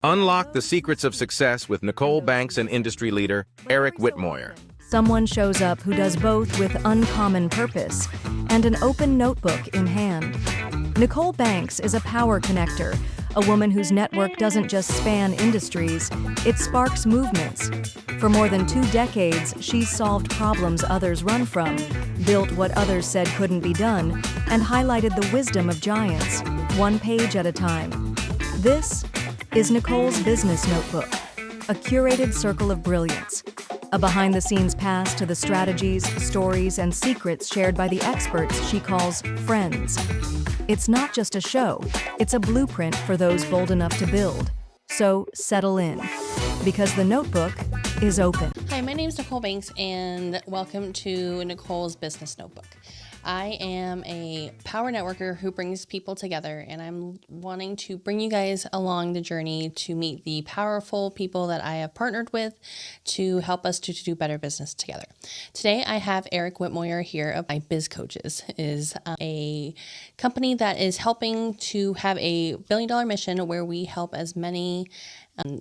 Unlock the secrets of success with Nicole Banks and industry leader Eric Whitmoyer. Someone shows up who does both with uncommon purpose and an open notebook in hand. Nicole Banks is a power connector, a woman whose network doesn't just span industries, it sparks movements. For more than 2 decades, she's solved problems others run from, built what others said couldn't be done, and highlighted the wisdom of giants, one page at a time. This is Nicole's Business Notebook, a curated circle of brilliance, a behind-the-scenes pass to the strategies, stories, and secrets shared by the experts she calls friends. It's not just a show, it's a blueprint for those bold enough to build. So settle in, because the notebook is open. Hi, my name is Nicole Banks, and welcome to Nicole's Business Notebook. I am a power networker who brings people together, and I'm wanting to bring you guys along the journey to meet the powerful people that I have partnered with to help us to do better business together. Today, I have Eric Whitmoyer here of My Biz Coaches, is a company that is helping to have a billion-dollar mission where we help as many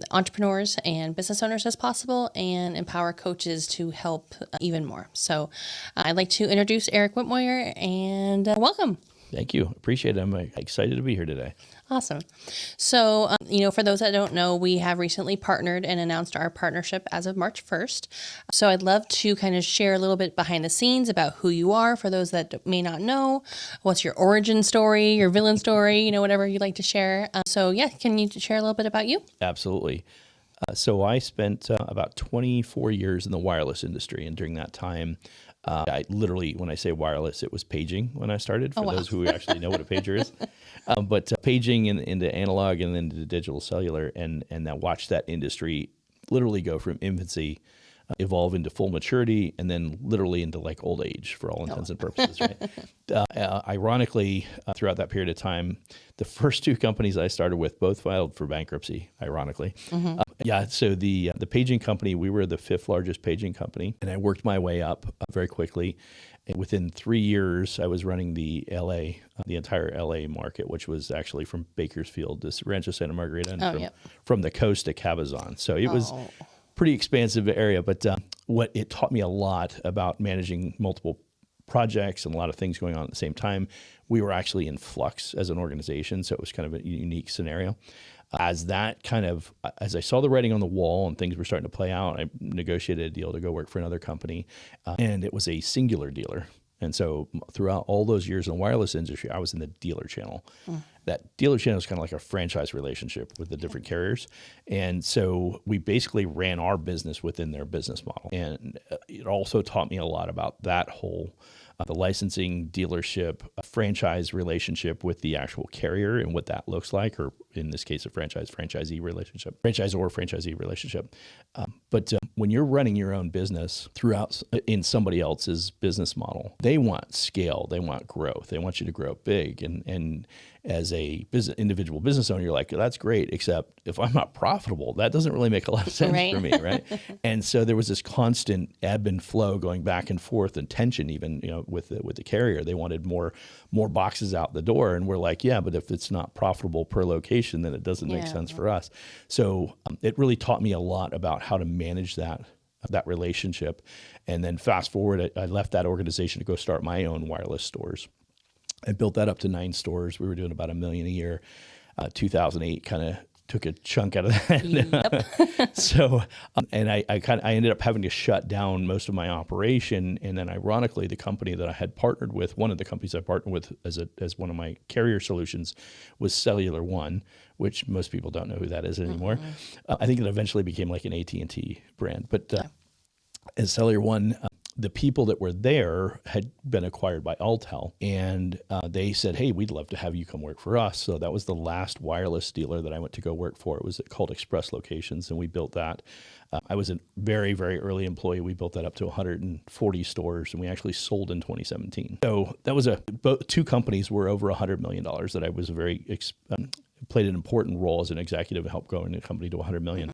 entrepreneurs and business owners as possible and empower coaches to help even more. So I'd like to introduce Eric Whitmoyer and welcome. Thank you. Appreciate it. I'm excited to be here today. Awesome. So, for those that don't know, we have recently partnered and announced our partnership as of March 1st. So I'd love to kind of share a little bit behind the scenes about who you are for those that may not know. What's your origin story, your villain story, whatever you'd like to share. Can you share a little bit about you? Absolutely. So I spent about 24 years in the wireless industry, and during that time, I literally, when I say wireless, it was paging when I started, for those who actually know what a pager is. But paging into analog and then to digital cellular, and I watched that industry literally go from infancy, evolve into full maturity, and then literally into like old age for all intents and purposes, right? Ironically, throughout that period of time, the first 2 companies I started with both filed for bankruptcy, ironically. Mm-hmm. So the paging company, we were the 5th largest paging company, and I worked my way up very quickly. And within 3 years, I was running the entire LA market, which was actually from Bakersfield to Rancho Santa Margarita, and from the coast to Cabazon. So it was pretty expansive area, but what it taught me a lot about managing multiple projects and a lot of things going on at the same time. We were actually in flux as an organization, so it was kind of a unique scenario. As I saw the writing on the wall and things were starting to play out, I negotiated a deal to go work for another company, and it was a singular dealer. And so throughout all those years in the wireless industry, I was in the dealer channel. That dealer channel is kind of like a franchise relationship with the different carriers. And so we basically ran our business within their business model. And it also taught me a lot about that whole the licensing, dealership, franchise relationship with the actual carrier and what that looks like, or in this case, a franchisee relationship, franchisor-franchisee relationship. But when you're running your own business throughout in somebody else's business model, they want scale, they want growth, they want you to grow big. And as a individual business owner, you're like, that's great, except if I'm not profitable, that doesn't really make a lot of sense for me, right? And so there was this constant ebb and flow going back and forth, and tension even, with the carrier. They wanted more boxes out the door, and we're like, yeah, but if it's not profitable per location, then it doesn't make sense for us. So it really taught me a lot about how to manage that relationship. And then fast forward, I left that organization to go start my own wireless stores. I built that up to 9 stores. We were doing about $1 million a year. 2008 kind of took a chunk out of that. Yep. So, and I ended up having to shut down most of my operation. And then ironically, the company that I had partnered with, one of the companies I partnered with as one of my carrier solutions, was Cellular One, which most people don't know who that is anymore. Mm-hmm. I think it eventually became like an AT&T brand. But as Cellular One, the people that were there had been acquired by Alltel, and they said, hey, we'd love to have you come work for us. So that was the last wireless dealer that I went to go work for. It was called Express Locations, and we built that. I was a very, very early employee. We built that up to 140 stores, and we actually sold in 2017. So that was 2 companies were over $100 million that I was played an important role as an executive to help growing the company to $100 million.